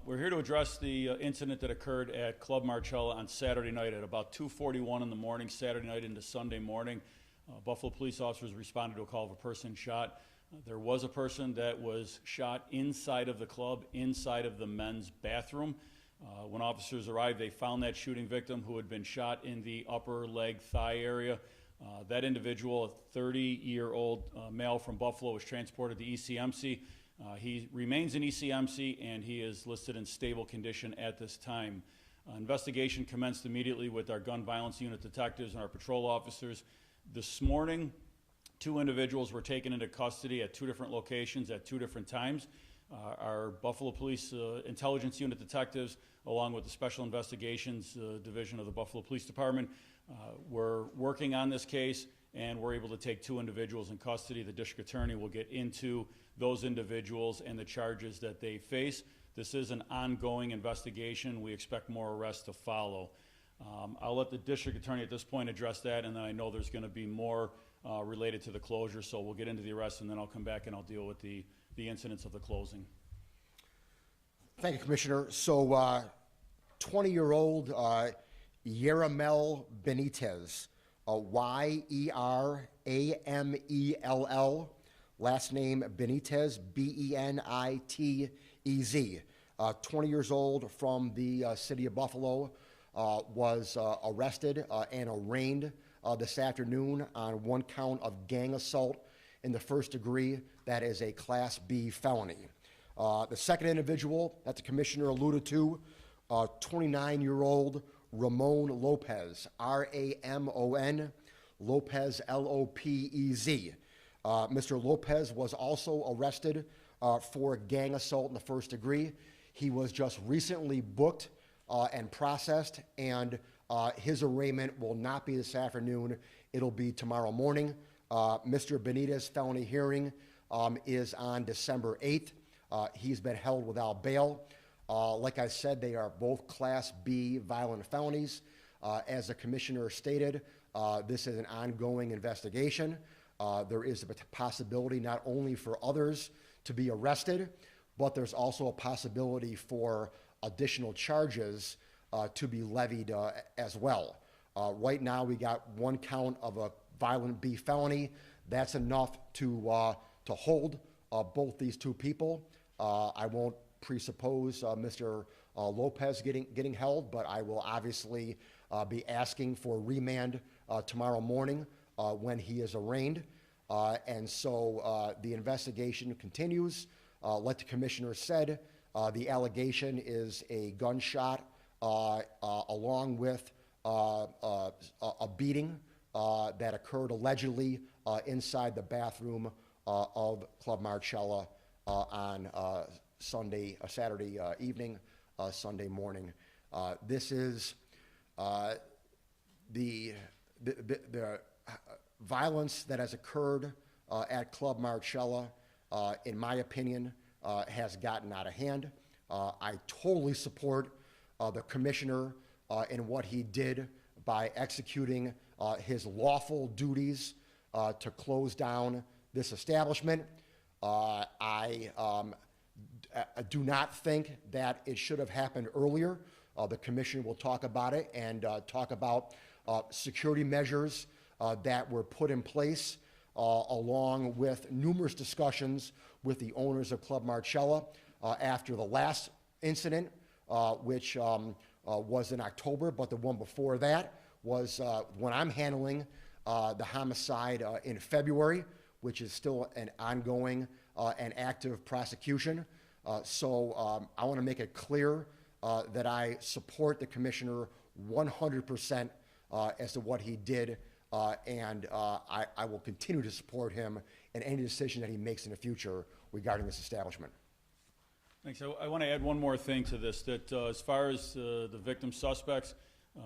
We're here to address the incident that occurred at Club Marcella on Saturday night at about 2:41 in the morning, Saturday night into Sunday morning. Buffalo police officers responded to a call of a person shot. There was a person that was shot inside of the club, inside of the men's bathroom. When officers arrived, they found that shooting victim who had been shot in the upper leg thigh area. That individual, a 30-year-old male from Buffalo, was transported to ECMC. He remains in ECMC and he is listed in stable condition at this time. Investigation commenced immediately with our gun violence unit detectives and our patrol officers. This morning, 2 individuals were taken into custody at 2 different locations at 2 different times. Our Buffalo Police Intelligence Unit detectives, along with the Special Investigations Division of the Buffalo Police Department, were working on this case, and we're able to take 2 individuals in custody. The district attorney will get into those individuals and the charges that they face. This is an ongoing investigation. We expect more arrests to follow. I'll let the district attorney at this point address that, and then I know there's going to be more related to the closure, so we'll get into the arrests, and then I'll come back and I'll deal with the incidents of the closing. Thank you, Commissioner. So 20-year-old Yeramel Benitez, Yeramell, last name Benitez, Benitez, 20 years old, from the city of Buffalo, was arrested and arraigned this afternoon on 1 count of gang assault in the first degree. That is a Class B felony. The second individual that the Commissioner alluded to, 29-year-old Ramon Lopez, R-A-M-O-N, Lopez, L-O-P-E-Z. Mr. Lopez was also arrested for gang assault in the first degree. He was just recently booked and processed, and his arraignment will not be this afternoon. It'll be tomorrow morning. Mr. Benitez's felony hearing is on December 8th. He's been held without bail. Like I said, they are both Class B violent felonies. As the Commissioner stated, this is an ongoing investigation. There is a possibility not only for others to be arrested, but there's also a possibility for additional charges to be levied as well. Right now, we got 1 count of a violent B felony. That's enough to hold both these 2 people. I won't presuppose Mr. Lopez getting held, but I will obviously be asking for remand tomorrow morning when he is arraigned. And so the investigation continues. Like the Commissioner said, the allegation is a gunshot along with a beating that occurred allegedly inside the bathroom of Club Marcella on Saturday evening, Sunday morning. This is the violence that has occurred at Club Marcella, in my opinion, has gotten out of hand. I totally support the Commissioner in what he did by executing his lawful duties to close down this establishment. I do not think that it should have happened earlier. The Commissioner will talk about it and talk about security measures that were put in place along with numerous discussions with the owners of Club Marcella after the last incident, which was in October, but the one before that was when I'm handling the homicide in February, which is still an ongoing and active prosecution. So I want to make it clear that I support the Commissioner 100% as to what he did, and I will continue to support him in any decision that he makes in the future regarding this establishment. Thanks. I want to add one more thing to this, that as far as the victim suspects,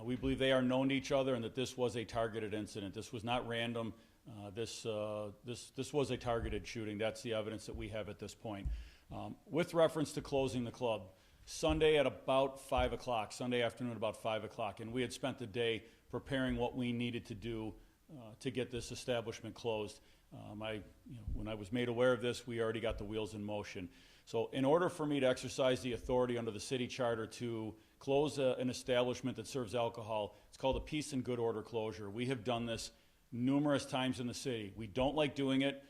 we believe they are known to each other and that this was a targeted incident. This was not random. This was a targeted shooting. That's the evidence that we have at this point. With reference to closing the club, Sunday at about 5 o'clock, Sunday afternoon about 5 o'clock, and we had spent the day preparing what we needed to do to get this establishment closed. When I was made aware of this, we already got the wheels in motion. So in order for me to exercise the authority under the city charter to close an establishment that serves alcohol, it's called a peace and good order closure. We have done this numerous times in the city. We don't like doing it.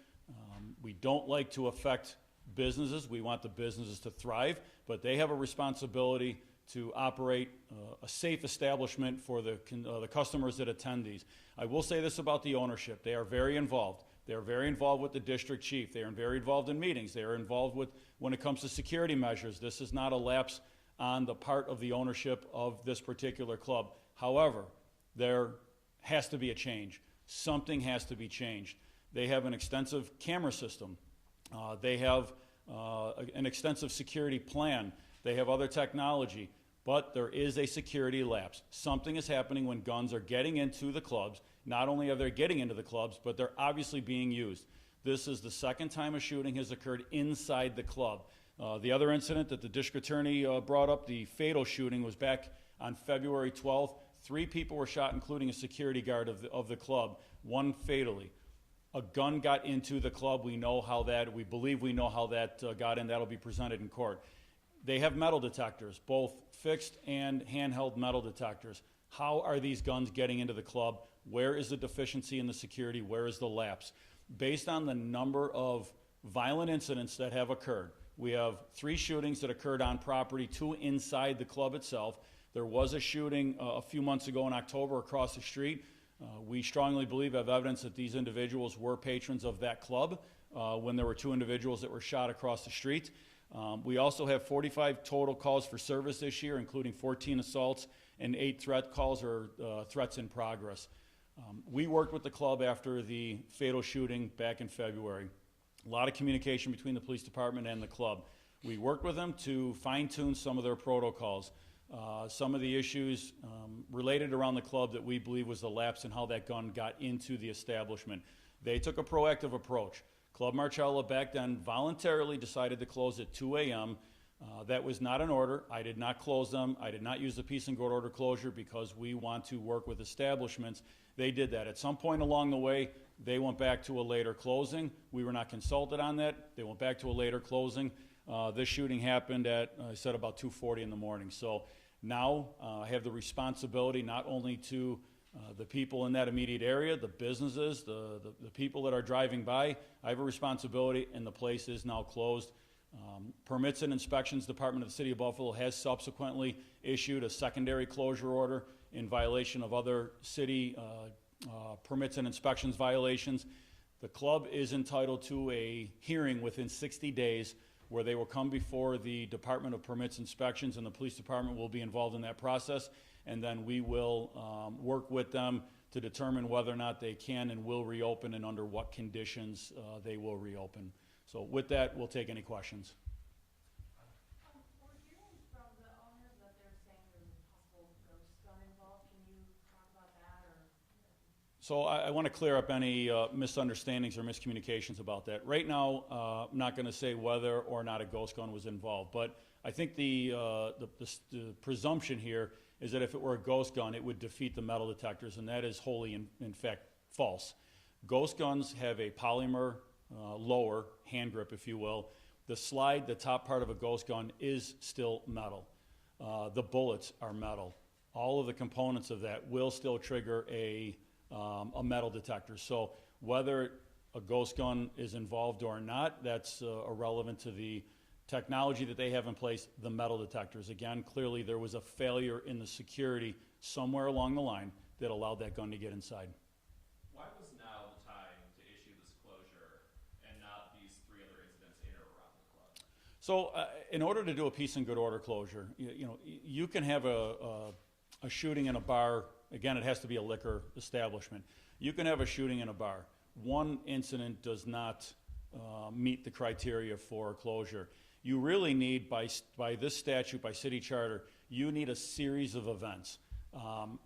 We don't like to affect businesses. We want the businesses to thrive, but they have a responsibility to operate a safe establishment for the customers that attend these. I will say this about the ownership. They are very involved. They are very involved with the district chief. They are very involved in meetings. They are involved with, when it comes to security measures. This is not a lapse on the part of the ownership of this particular club. However, there has to be a change. Something has to be changed. They have an extensive camera system. They have an extensive security plan. They have other technology, but there is a security lapse. Something is happening when guns are getting into the clubs. Not only are they getting into the clubs, but they're obviously being used. This is the second time a shooting has occurred inside the club. The other incident that the district attorney brought up, the fatal shooting, was back on February 12th. 3 people were shot, including a security guard of the club, 1 fatally. A gun got into the club. We believe we know how that got in. That'll be presented in court. They have metal detectors, both fixed and handheld metal detectors. How are these guns getting into the club? Where is the deficiency in the security? Where is the lapse? Based on the number of violent incidents that have occurred, we have 3 shootings that occurred on property, 2 inside the club itself. There was a shooting a few months ago in October across the street. We strongly believe, have evidence that these individuals were patrons of that club when there were 2 individuals that were shot across the street. We also have 45 total calls for service this year, including 14 assaults and 8 threat calls or threats in progress. We worked with the club after the fatal shooting back in February. A lot of communication between the police department and the club. We worked with them to fine-tune some of their protocols. Some of the issues related around the club that we believe was the lapse in how that gun got into the establishment. They took a proactive approach. Club Marcella back then voluntarily decided to close at 2 a.m. That was not an order. I did not close them. I did not use the peace and good order closure because we want to work with establishments. They did that. At some point along the way, they went back to a later closing. We were not consulted on that. They went back to a later closing. This shooting happened at, I said, about 2:40 in the morning. So now I have the responsibility not only to the people in that immediate area, the businesses, the people that are driving by. I have a responsibility, and the place is now closed. Permits and Inspections Department of the City of Buffalo has subsequently issued a secondary closure order in violation of other city permits and inspections violations. The club is entitled to a hearing within 60 days where they will come before the Department of Permits Inspections, and the police department will be involved in that process, and then we will work with them to determine whether or not they can and will reopen and under what conditions they will reopen. So with that, we'll take any questions. We're hearing from the owners that they're saying there's a possible ghost gun involved. Can you talk about that? So I want to clear up any misunderstandings or miscommunications about that. Right now, I'm not going to say whether or not a ghost gun was involved, but I think the presumption here is that if it were a ghost gun, it would defeat the metal detectors, and that is wholly, in fact, false. Ghost guns have a polymer lower hand grip, if you will. The slide, the top part of a ghost gun, is still metal. The bullets are metal. All of the components of that will still trigger a metal detector. So whether a ghost gun is involved or not, that's irrelevant to the technology that they have in place, the metal detectors. Again, clearly there was a failure in the security somewhere along the line that allowed that gun to get inside. Why was now the time to issue this closure and not these 3 other incidents in or around the club? So in order to do a peace and good order closure, you can have a shooting in a bar. Again, it has to be a liquor establishment. You can have a shooting in a bar. One incident does not meet the criteria for closure. You really need, by this statute, by city charter, you need a series of events.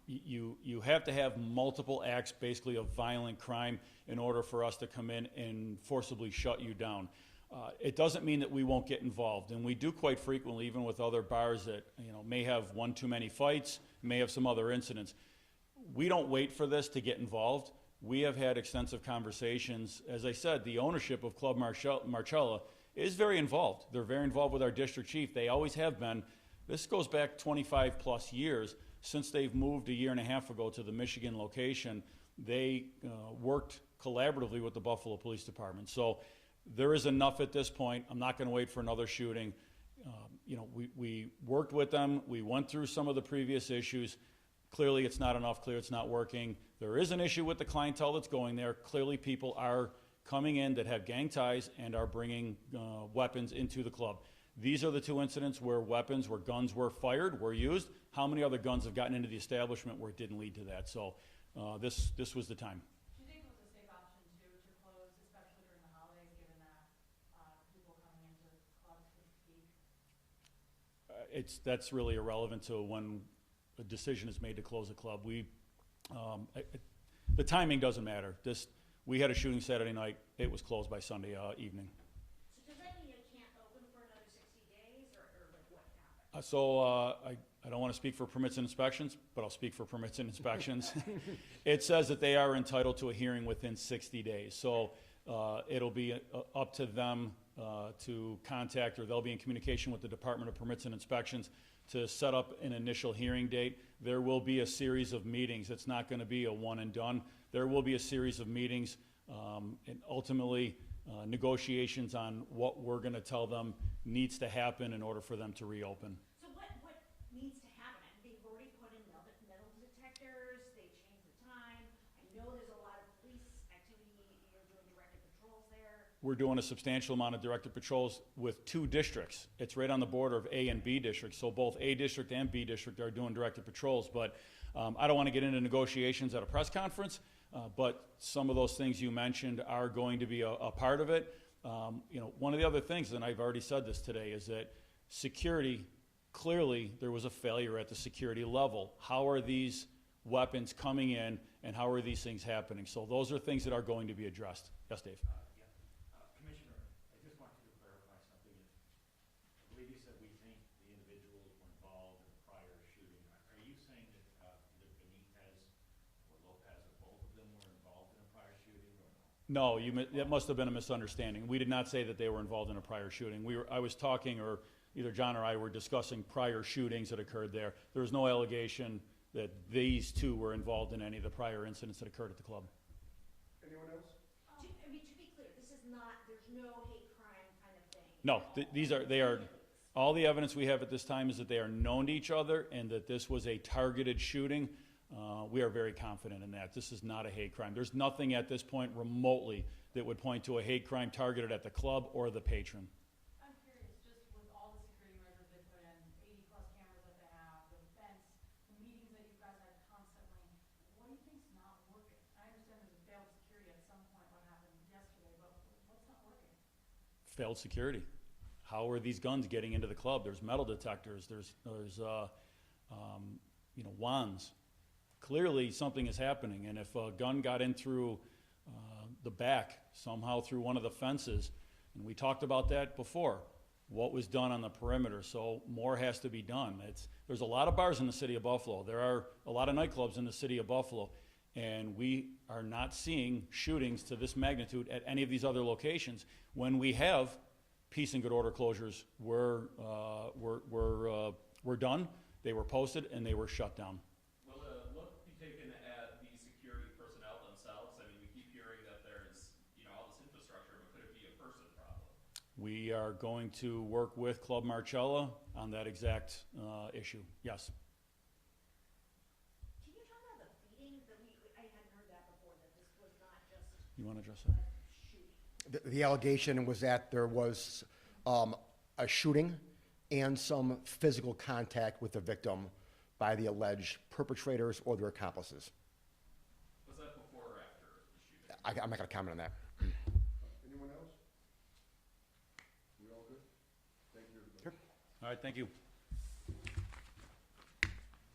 You have to have multiple acts, basically, of violent crime in order for us to come in and forcibly shut you down. It doesn't mean that we won't get involved, and we do quite frequently, even with other bars that may have one too many fights, may have some other incidents. We don't wait for this to get involved. We have had extensive conversations. As I said, the ownership of Club Marcella is very involved. They're very involved with our district chief. They always have been. This goes back 25 plus years since they've moved a year and a half ago to the Michigan location. They worked collaboratively with the Buffalo Police Department. So there is enough at this point. I'm not going to wait for another shooting. We worked with them. We went through some of the previous issues. Clearly it's not enough. Clearly it's not working. There is an issue with the clientele that's going there. Clearly people are coming in that have gang ties and are bringing weapons into the club. These are the two incidents where guns were fired, were used. How many other guns have gotten into the establishment where it didn't lead to that? So this was the time. Do you think it was a safe option too, to close, especially during the holidays, given that people coming into clubs could speak? That's really irrelevant to when a decision is made to close a club. The timing doesn't matter. We had a shooting Saturday night. It was closed by Sunday evening. So does that mean it can't open for another 60 days, or like what happened? I don't want to speak for permits and inspections, but I'll speak for permits and inspections. It says that they are entitled to a hearing within 60 days. So it'll be up to them to contact, or they'll be in communication with the Department of Permits and Inspections to set up an initial hearing date. There will be a series of meetings. It's not going to be a one and done. There will be a series of meetings and ultimately negotiations on what we're going to tell them needs to happen in order for them to reopen. So what needs to happen? I mean, they've already put in metal detectors, they changed the time. I know there's a lot of police activity, you're doing directed patrols there. We're doing a substantial amount of directed patrols with two districts. It's right on the border of A and B districts, so both A district and B district are doing directed patrols. But I don't want to get into negotiations at a press conference, but some of those things you mentioned are going to be a part of it. One of the other things, and I've already said this today, is that security, clearly there was a failure at the security level. How are these weapons coming in, and how are these things happening? So those are things that are going to be addressed. Yes, Dave? Commissioner, I just want you to clarify something. I believe you said we think the individuals were involved in a prior shooting. Are you saying that either Benitez or Lopez or both of them were involved in a prior shooting, or no? No, that must have been a misunderstanding. We did not say that they were involved in a prior shooting. I was talking, or either John or I were discussing prior shootings that occurred there. There was no allegation that these two were involved in any of the prior incidents that occurred at the club. Anyone else? To be clear, this is not, there's no hate crime kind of thing. No, they are, all the evidence we have at this time is that they are known to each other and that this was a targeted shooting. We are very confident in that. This is not a hate crime. There's nothing at this point remotely that would point to a hate crime targeted at the club or the patron. I'm curious, just with all the security measures they put in, 80+ cameras that they have, the fence, the meetings that you guys had constantly, what do you think's not working? I understand there's a failed security at some point, what happened yesterday, but what's not working? Failed security. How are these guns getting into the club? There's metal detectors. There's wands. Clearly something is happening, and if a gun got in through the back, somehow through one of the fences, and we talked about that before, what was done on the perimeter, so more has to be done. There's a lot of bars in the city of Buffalo. There are a lot of nightclubs in the city of Buffalo, and we are not seeing shootings to this magnitude at any of these other locations. When we have peace and good order closures were done, they were posted, and they were shut down. Will a look be taken at the security personnel themselves? I mean, we keep hearing that there's, all this infrastructure, but could it be a person problem? We are going to work with Club Marcella on that exact issue. Yes. Can you talk about the beating that I hadn't heard that before, that this was not just You want to address that? shooting? The allegation was that there was a shooting and some physical contact with the victim by the alleged perpetrators or their accomplices. Was that before or after the shooting? I'm not going to comment on that. Anyone else? We all good? Thank you, everybody. All right, thank you.